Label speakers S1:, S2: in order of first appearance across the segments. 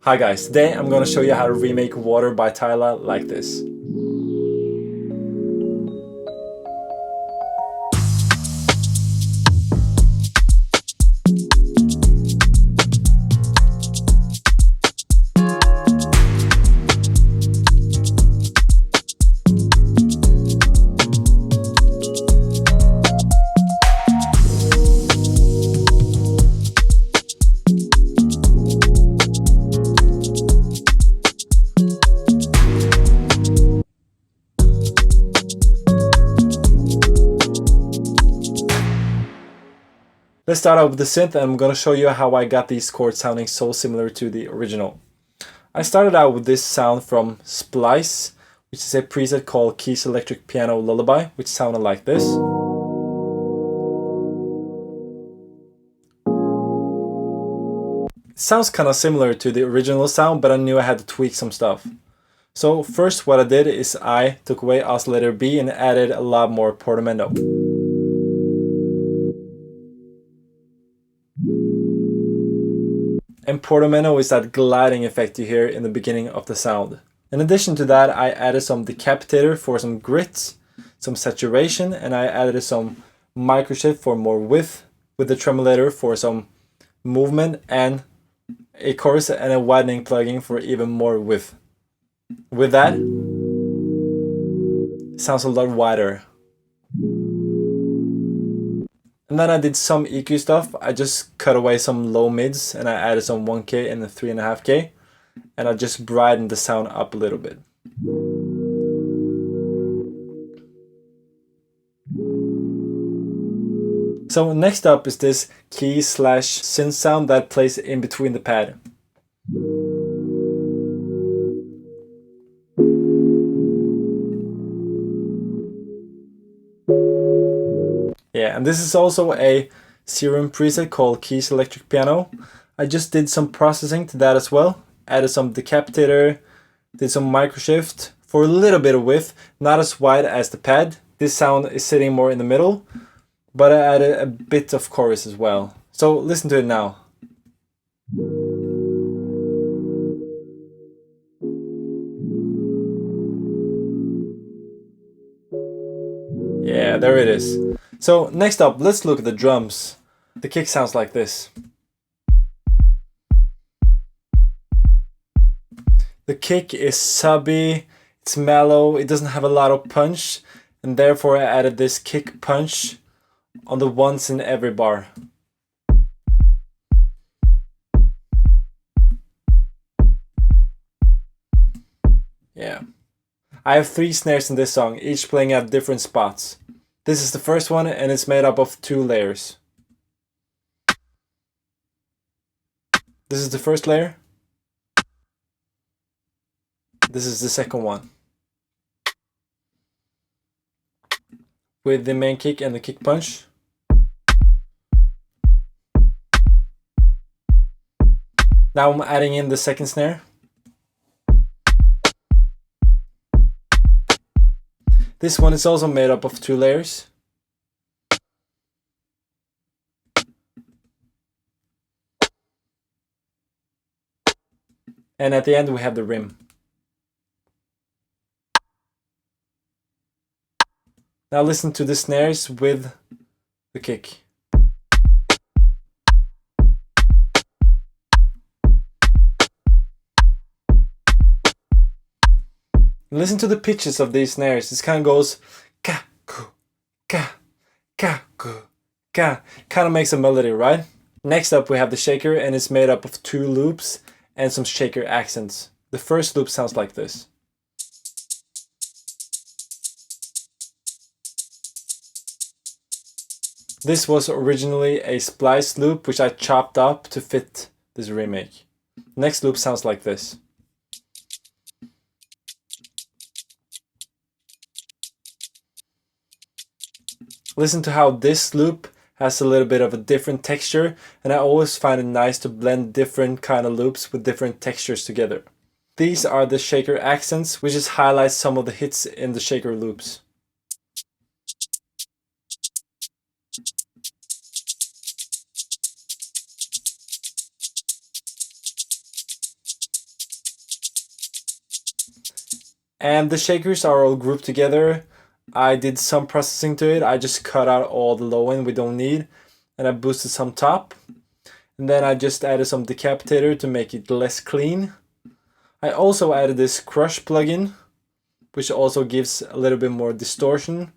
S1: Hi guys, today I'm gonna show you how to remake Water by Tyla like this. Let's start out with the synth and I'm gonna show you how I got these chords sounding so similar to the original. I started out with this sound from Splice, which is a preset called Keys Electric Piano Lullaby, which sounded like this. It sounds kind of similar to the original sound, but I knew I had to tweak some stuff. So first what I did is I took away oscillator B and added a lot more portamento. And portamento is that gliding effect you hear in the beginning of the sound. In addition to that, I added some decapitator for some grit, some saturation, and I added some microshift for more width, with the tremolator for some movement, and a chorus and a widening plugin for even more width. With that, it sounds a lot wider. And then I did some EQ stuff. I just cut away some low mids and I added some 1K and a 3.5K. And I just brightened the sound up a little bit. So next up is this key/synth sound that plays in between the pad. Yeah, and this is also a Serum preset called Keys Electric Piano. I just did some processing to that as well. Added some decapitator, did some microshift for a little bit of width, not as wide as the pad. This sound is sitting more in the middle, but I added a bit of chorus as well. So listen to it now. Yeah, there it is. So next up, let's look at the drums. The kick sounds like this. The kick is subby, it's mellow, it doesn't have a lot of punch, and therefore I added this kick punch on the once in every bar. Yeah. I have 3 snares in this song, each playing at different spots. This is the first one and it's made up of 2 layers. This is the first layer. This is the second one. With the main kick and the kick punch. Now I'm adding in the second snare. This one is also made up of 2 layers. And at the end we have the rim. Now listen to the snares with the kick. Listen to the pitches of these snares. This kind of goes ka ku ka ka ku ka. Kind of makes a melody, right? Next up we have the shaker and it's made up of 2 loops and some shaker accents. The first loop sounds like this. This was originally a splice loop which I chopped up to fit this remake. Next loop sounds like this. Listen to how this loop has a little bit of a different texture, and I always find it nice to blend different kind of loops with different textures together. These are the shaker accents, which just highlights some of the hits in the shaker loops. And the shakers are all grouped together. I did some processing to it. I just cut out all the low end we don't need, and I boosted some top. And then I just added some decapitator to make it less clean. I also added this crush plugin, which also gives a little bit more distortion.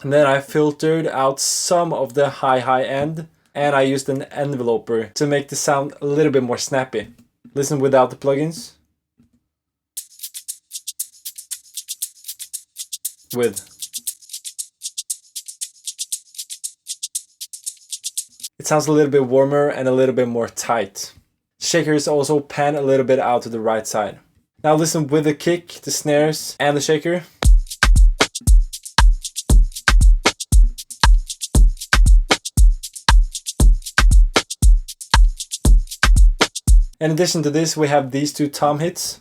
S1: And then I filtered out some of the high end, and I used an enveloper to make the sound a little bit more snappy. Listen without the plugins. With. It sounds a little bit warmer and a little bit more tight. Shakers also pan a little bit out to the right side. Now listen with the kick, the snares, and the shaker. In addition to this, we have these two tom hits.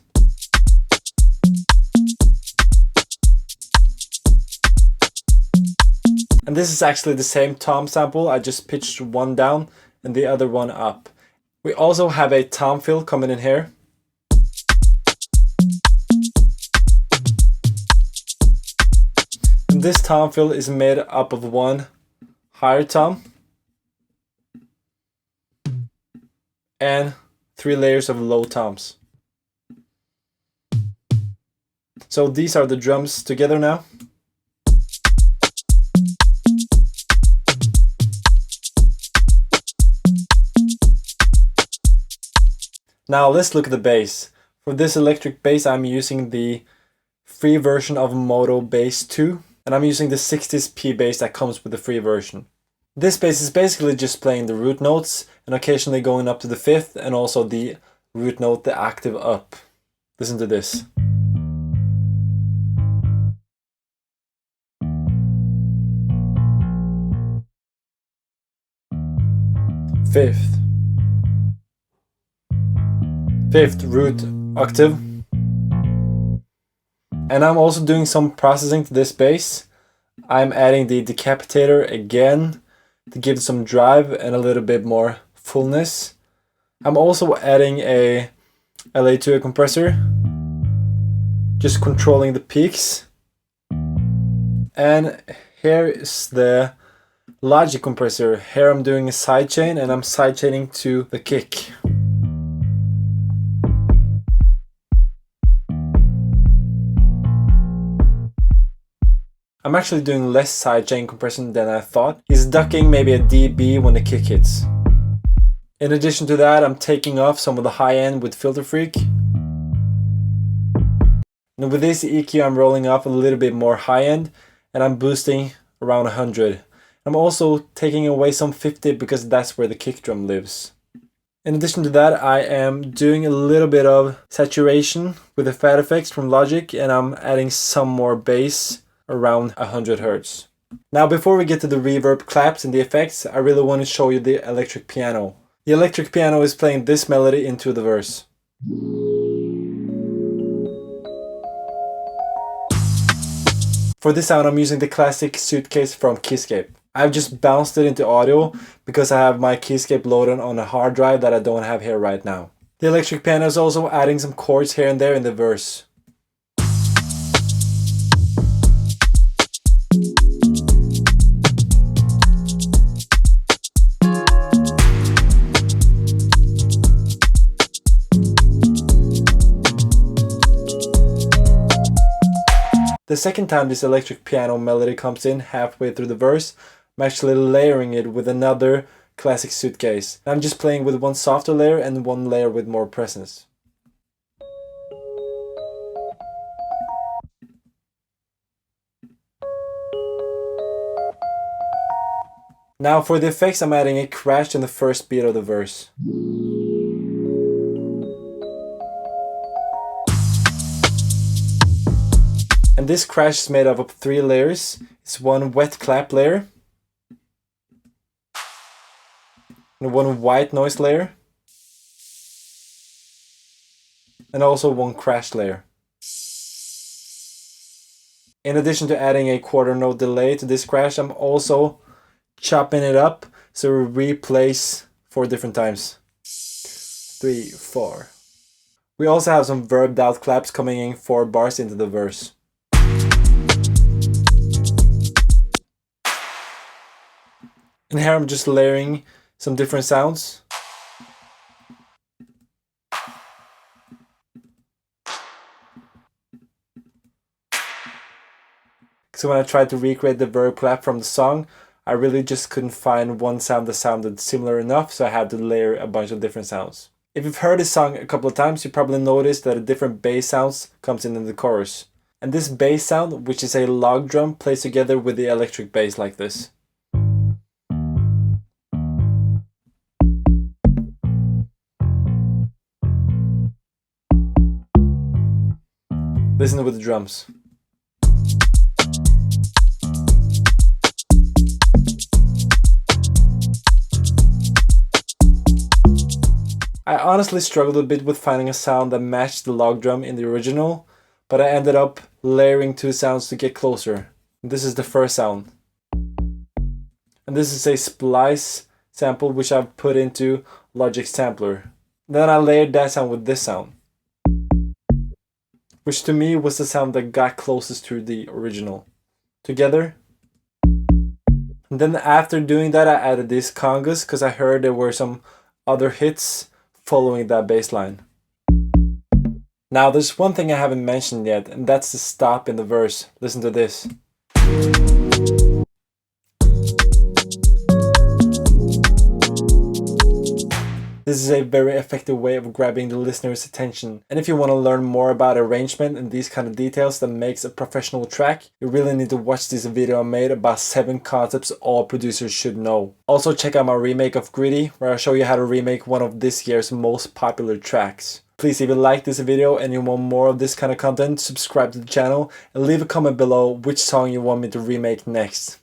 S1: And this is actually the same tom sample, I just pitched one down and the other one up. We also have a tom fill coming in here. And this tom fill is made up of one higher tom and 3 layers of low toms. So these are the drums together now. Now let's look at the bass. For this electric bass I'm using the free version of Moto Bass 2, and I'm using the 60s P bass that comes with the free version. This bass is basically just playing the root notes and occasionally going up to the 5th and also the root note, the octave up. Listen to this. Fifth root octave. And I'm also doing some processing to this bass. I'm adding the decapitator again to give some drive and a little bit more fullness. I'm also adding a LA2 compressor, just controlling the peaks. And here is the Logic compressor. Here I'm doing a sidechain and I'm sidechaining to the kick. I'm actually doing less sidechain compression than I thought. He's ducking maybe a dB when the kick hits. In addition to that, I'm taking off some of the high end with Filter Freak. And with this EQ, I'm rolling off a little bit more high end and I'm boosting around 100. I'm also taking away some 50 because that's where the kick drum lives. In addition to that, I am doing a little bit of saturation with the fat effects from Logic, and I'm adding some more bass around 100 Hz. Now before we get to the reverb, claps and the effects, I really want to show you the electric piano. The electric piano is playing this melody into the verse. For this sound I'm using the classic suitcase from Keyscape. I've just bounced it into audio because I have my Keyscape loaded on a hard drive that I don't have here right now. The electric piano is also adding some chords here and there in the verse. The second time this electric piano melody comes in halfway through the verse, I'm actually layering it with another classic suitcase. I'm just playing with one softer layer and one layer with more presence. Now for the effects, I'm adding a crash in the first beat of the verse. And this crash is made up of 3 layers. It's one wet clap layer, and one white noise layer, and also one crash layer. In addition to adding a quarter note delay to this crash, I'm also chopping it up so it replays 4 different times. 3, 4. We also have some verbed out claps coming in 4 bars into the verse. And here I'm just layering some different sounds. So when I tried to recreate the verb clap from the song, I really just couldn't find one sound that sounded similar enough, so I had to layer a bunch of different sounds. If you've heard this song a couple of times, you probably noticed that a different bass sounds comes in the chorus. And this bass sound, which is a log drum, plays together with the electric bass like this. Listen with the drums. I honestly struggled a bit with finding a sound that matched the log drum in the original, but I ended up layering 2 sounds to get closer. This is the first sound. And this is a splice sample which I've put into Logic Sampler. Then I layered that sound with this sound, which to me was the sound that got closest to the original. Together. And then after doing that, I added these congas because I heard there were some other hits following that bass line. Now there's one thing I haven't mentioned yet, and that's the stop in the verse. Listen to this. This is a very effective way of grabbing the listener's attention. And if you want to learn more about arrangement and these kind of details that makes a professional track, you really need to watch this video I made about 7 concepts all producers should know. Also check out my remake of Greedy, where I show you how to remake one of this year's most popular tracks. Please, if you like this video and you want more of this kind of content, subscribe to the channel and leave a comment below which song you want me to remake next.